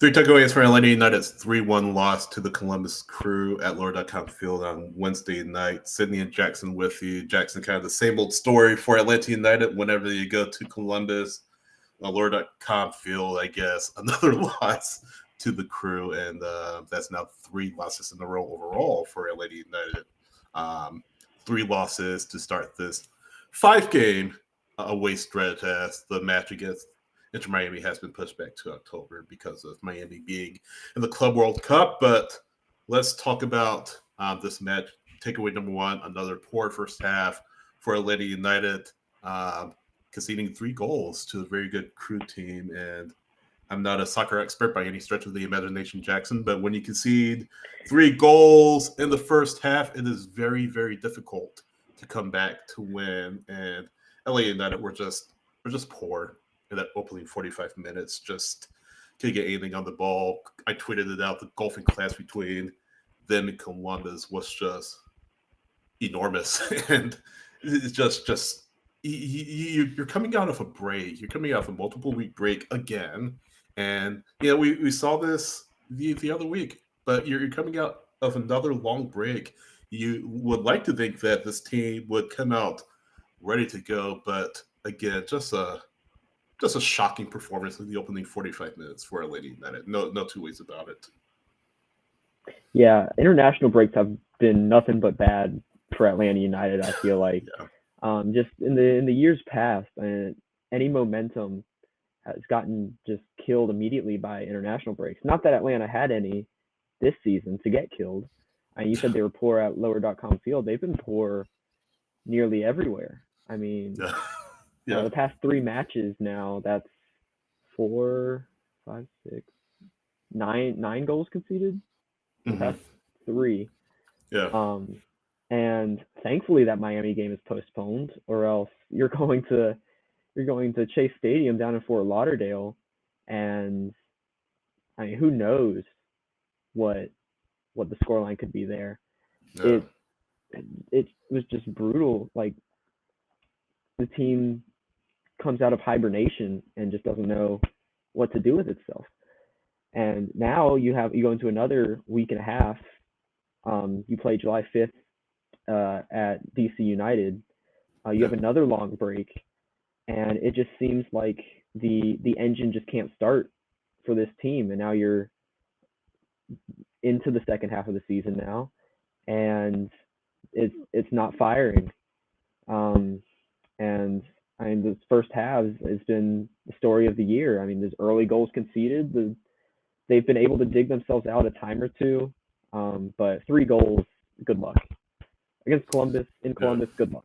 Three takeaways for Atlanta United's 3-1 loss to the Columbus Crew at Lower.com Field on Wednesday night. Sydney and Jackson with you. Jackson, kind of the same old story for Atlanta United whenever you go to Columbus. Lower.com Field, I guess, another loss to the Crew, and that's now 3 losses in a row overall for Atlanta United. 3 losses to start this 5-game away stretch as the match against Inter Miami has been pushed back to October because of Miami being in the Club World Cup. But let's talk about this match. Takeaway number one, another poor first half for Atlanta United, conceding 3 goals to a very good Crew team. And I'm not a soccer expert by any stretch of the imagination, Jackson, but when you concede 3 goals in the first half, it is very, very difficult to come back to win. And LA United were just poor in that opening 45 minutes. Just couldn't get anything on the ball. I tweeted it out. The golfing class between them and Columbus was just enormous, and it's just you're coming out of a break. You're coming out of a multiple week break again, and we saw this the other week. But you're coming out of another long break. You would like to think that this team would come out ready to go, but again, just a shocking performance in the opening 45 minutes for Atlanta United. No two ways about it. Yeah, international breaks have been nothing but bad for Atlanta United. I feel like just in the years past, and any momentum has gotten just killed immediately by international breaks. Not that Atlanta had any this season to get killed. You said they were poor at Lower.com Field. They've been poor nearly everywhere. I mean, the past 3 matches now, that's 4, 5, 6, 9 goals conceded. The past 3. Yeah. And thankfully that Miami game is postponed, or else you're going to Chase Stadium down in Fort Lauderdale, and I mean, who knows what the scoreline could be there. Yeah. It was just brutal. Like, the team comes out of hibernation and just doesn't know what to do with itself. And now you go into another week and a half. You play July 5th at DC United. You have another long break, and it just seems like the engine just can't start for this team. And now you're into the second half of the season now, and it's not firing. And I mean, this first half has been the story of the year. I mean, there's early goals conceded. They've been able to dig themselves out a time or two, but 3 goals, good luck. Against Columbus, good luck.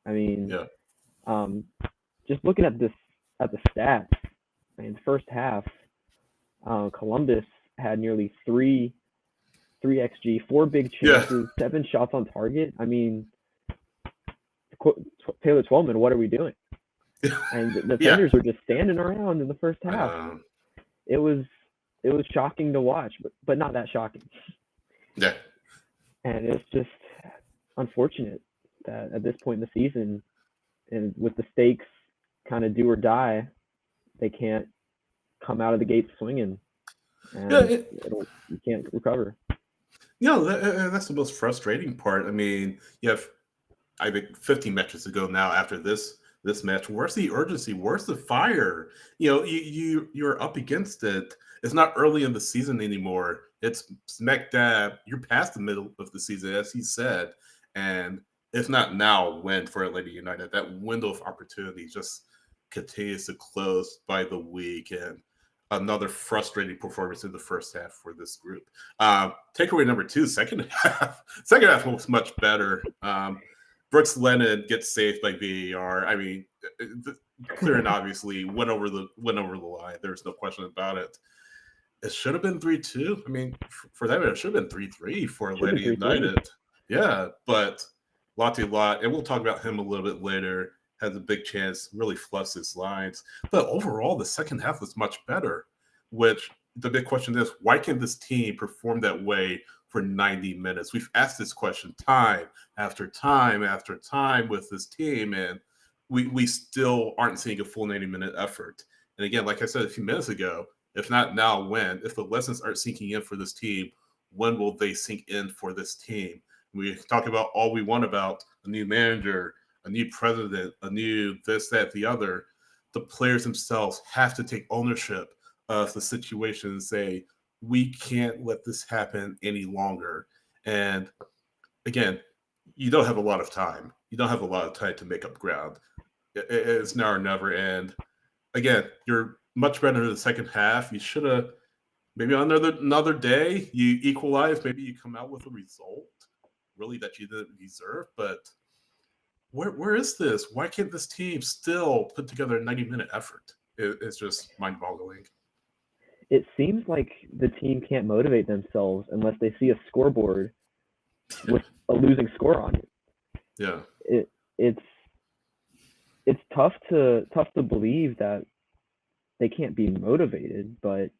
I mean, just looking at the stats, I mean, the first half, Columbus had nearly 3 XG, 4 big chances, 7 shots on target. I mean, Taylor Twellman, what are we doing? And the defenders were just standing around in the first half. It was shocking to watch, but not that shocking. Yeah. And it's just unfortunate that at this point in the season, and with the stakes kind of do or die, they can't come out of the gates swinging, and you can't recover. That's the most frustrating part. I mean, you have, I think, 15 matches to go now after this match. Where's the urgency? Where's the fire? You're up against it. It's not early in the season anymore. It's smack dab. You're past the middle of the season, as he said, and if not now, when for Atlanta United, that window of opportunity just continues to close by the week, and another frustrating performance in the first half for this group. Takeaway number 2, second half. Second half was much better. Brooks Lennon gets saved by VAR. I mean, clear and obviously went over the line. There's no question about it. It should have been 3-2. I mean, for that, it should have been 3-3 for Atlanta United. Yeah, but Lottie Lott, and we'll talk about him a little bit later, has a big chance, really fluffs his lines. But overall, the second half was much better, which the big question is, why can this team perform that way for 90 minutes? We've asked this question time after time after time with this team, and we still aren't seeing a full 90-minute effort. And again, like I said a few minutes ago, If not now, when? If the lessons aren't sinking in for this team, when will they sink in for this team? We talk about all we want about a new manager, a new president, a new this, that, the other. The players themselves have to take ownership of the situation and say, we can't let this happen any longer. And again, you don't have a lot of time. You don't have a lot of time to make up ground. It's now or never. And again, you're much better in the second half. You should have maybe on another day you equalize. Maybe you come out with a result really that you didn't deserve. But where is this? Why can't this team still put together a 90-minute effort? It's just mind-boggling. It seems like the team can't motivate themselves unless they see a scoreboard with a losing score on it. Yeah. It's tough to believe that they can't be motivated, but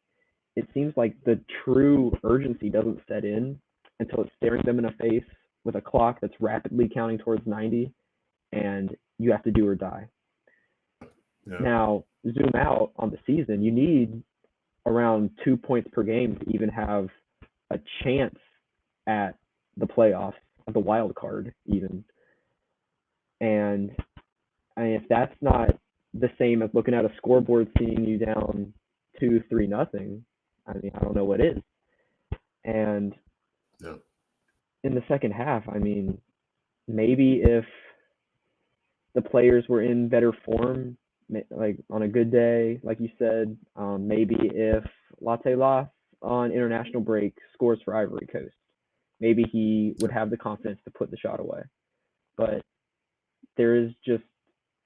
it seems like the true urgency doesn't set in until it's staring them in the face with a clock that's rapidly counting towards 90, and you have to do or die. Yeah. Now, zoom out on the season, you need around 2 points per game to even have a chance at the playoffs, the wild card even. And I mean, if that's not the same as looking at a scoreboard seeing you down 2-3-0, I mean, I don't know what is. And in the second half, I mean, maybe if the players were in better form, like on a good day, like you said, maybe if Latte Loss on international break scores for Ivory Coast, maybe he would have the confidence to put the shot away. But there is just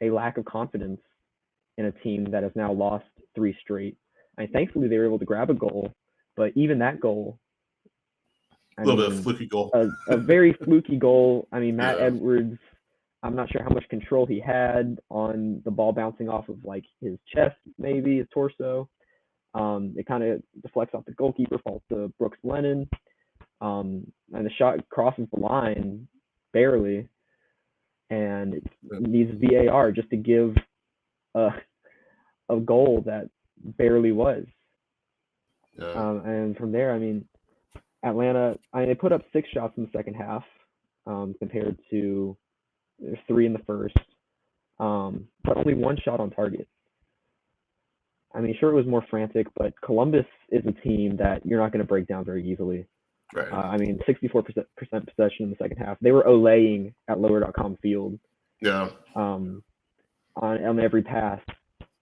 a lack of confidence in a team that has now lost 3 straight. And thankfully, they were able to grab a goal, but even that goal, a little bit of fluky goal, a very fluky goal. I mean, Matt Edwards, I'm not sure how much control he had on the ball bouncing off of like his chest, maybe his torso. It kind of deflects off the goalkeeper, falls to Brooks Lennon, and the shot crosses the line barely, and it needs VAR just to give a goal that barely was. And from there, I mean, Atlanta, they put up 6 shots in the second half compared to 3 in the first, but only 1 shot on target. I mean, sure, it was more frantic, but Columbus is a team that you're not going to break down very easily. Right. I mean, 64% possession in the second half. They were olaying at Lower.com Field. Yeah. On every pass.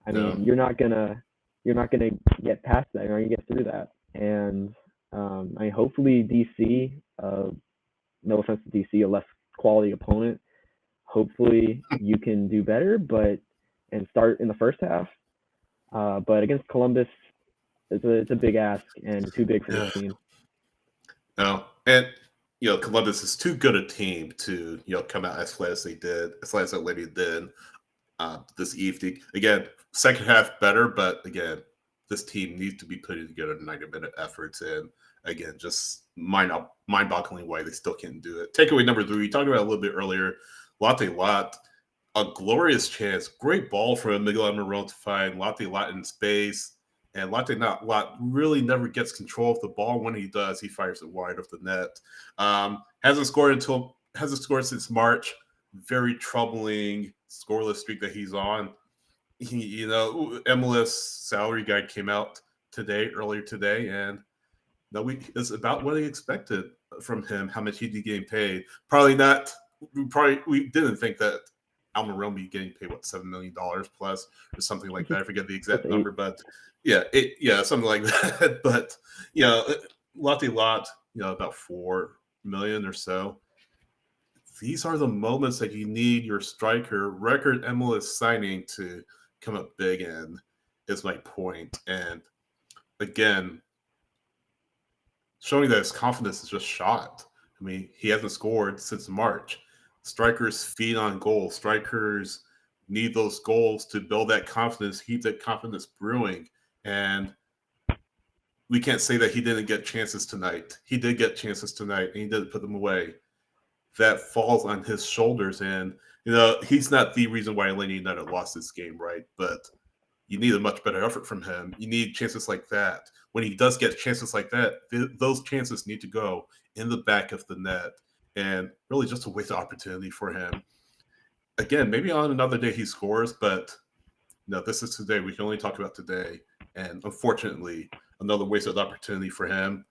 I mean, you're not gonna get past that. You're not gonna get through that. And I mean, hopefully DC, no offense to DC, a less quality opponent. Hopefully you can do better, and start in the first half. But against Columbus, it's a big ask and too big for this team. No, and Columbus is too good a team to come out as flat as they did, as flat as Atlanta did this evening. Again, second half better, but again, this team needs to be putting together 90-minute efforts, and again, just mind-boggling why they still can't do it. Takeaway number 3, we talked about it a little bit earlier. Latte Lot, a glorious chance, great ball from Miguel Almiron to find Latte Lot in space. And Latte Lot really never gets control of the ball. When he does, he fires it wide of the net. Hasn't scored since March. Very troubling scoreless streak that he's on. MLS salary guide came out earlier today, and it's about what he expected from him. How much he'd be getting paid? Probably not. We didn't think that Almiron be getting paid $7 million plus or something like that. I forget the exact number, but something like that. But Latte Lot, about $4 million or so. These are the moments that you need your striker record MLS signing to come up big in, is my point. And again, showing that his confidence is just shot. I mean, he hasn't scored since March. Strikers feed on goals. Strikers need those goals to build that confidence, keep that confidence brewing. And we can't say that he didn't get chances tonight. He did get chances tonight, and he did put them away. That falls on his shoulders. And, he's not the reason why Atlanta United lost this game, right? But you need a much better effort from him. You need chances like that. When he does get chances like that, those chances need to go in the back of the net, and really just a waste of opportunity for him. Again, maybe on another day he scores, but no, this is today. We can only talk about today. And unfortunately, another wasted opportunity for him.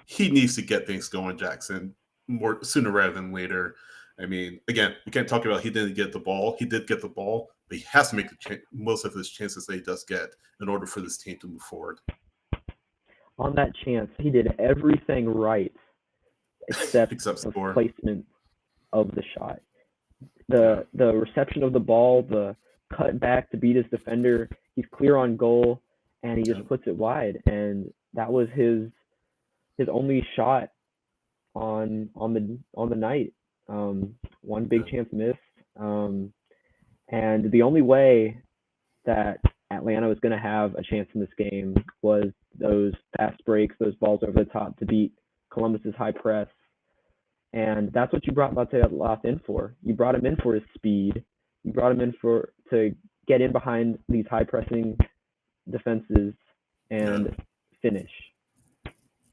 He needs to get things going, Jackson, more sooner rather than later. I mean, again, we can't talk about he didn't get the ball. He did get the ball, but he has to make most of his chances that he does get in order for this team to move forward. On that chance, he did everything right except the score. placement of the shot. The reception of the ball, the cut back to beat his defender, he's clear on goal, and he just puts it wide. And that was his only shot on the night. One big chance missed. And the only way that Atlanta was going to have a chance in this game was those fast breaks, those balls over the top to beat Columbus's high press. And that's what you brought Bateloff in for. You brought him in for his speed. You brought him in to get in behind these high pressing defenses and finish.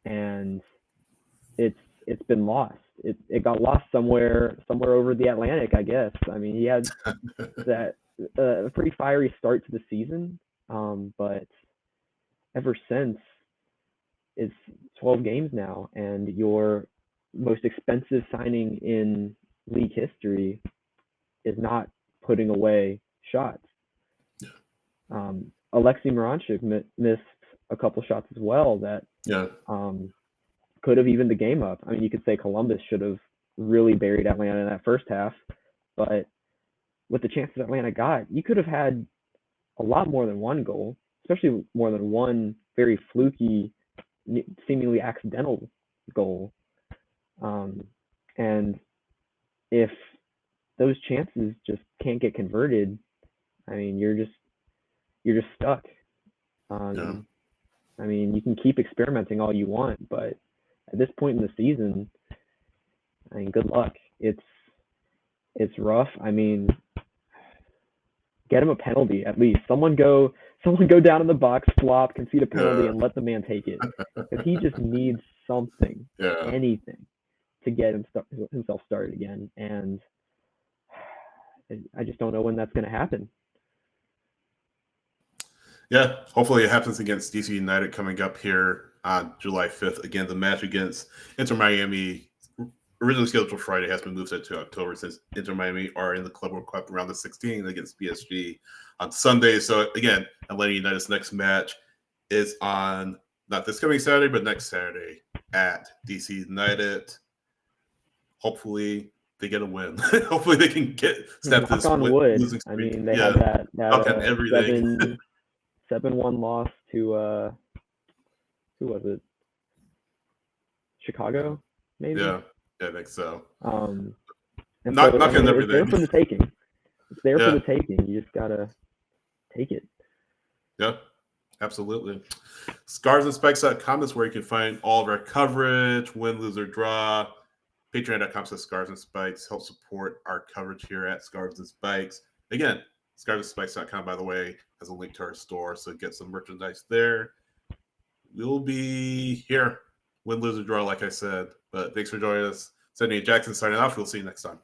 And it's been lost. It got lost somewhere over the Atlantic, I guess. I mean, he had that a pretty fiery start to the season, but ever since, it's 12 games now, and your most expensive signing in league history is not putting away shots. Alexei Miranchuk missed a couple shots as well that could have evened the game up. I mean, you could say Columbus should have really buried Atlanta in that first half, but with the chances Atlanta got, you could have had a lot more than one goal, especially more than one very fluky, seemingly accidental goal. And if those chances just can't get converted, I mean, you're just stuck. I mean, you can keep experimenting all you want, but at this point in the season, I mean, good luck. It's rough. I mean, get him a penalty at least. Someone go down in the box, flop, concede a penalty, and let the man take it. Because he just needs something, anything, to get himself started again. And I just don't know when that's going to happen. Yeah, hopefully it happens against DC United coming up here on July 5th. Again, the match against Inter Miami, originally scheduled for Friday, has been moved to October since Inter Miami are in the Club World Cup around the 16th against PSG on Sunday. So again, Atlanta United's next match is on not this coming Saturday, but next Saturday at DC United. Hopefully they get a win. Hopefully they can snap this losing streak. I mean, they had that 7-1 loss to who was it? Chicago, maybe. Yeah, I think so. And not so, everything. It's there for the taking. It's there for the taking. You just gotta take it. Yeah, absolutely. ScarsandSpikes.com is where you can find all of our coverage, win, lose, or draw. Patreon.com/ScarsandSpikes help support our coverage here at Scars and Spikes. Again, ScarsandSpikes.com, by the way, has a link to our store, so get some merchandise there. We'll be here, win, lose, or draw, like I said. But thanks for joining us. Sydney and Jackson signing off. We'll see you next time.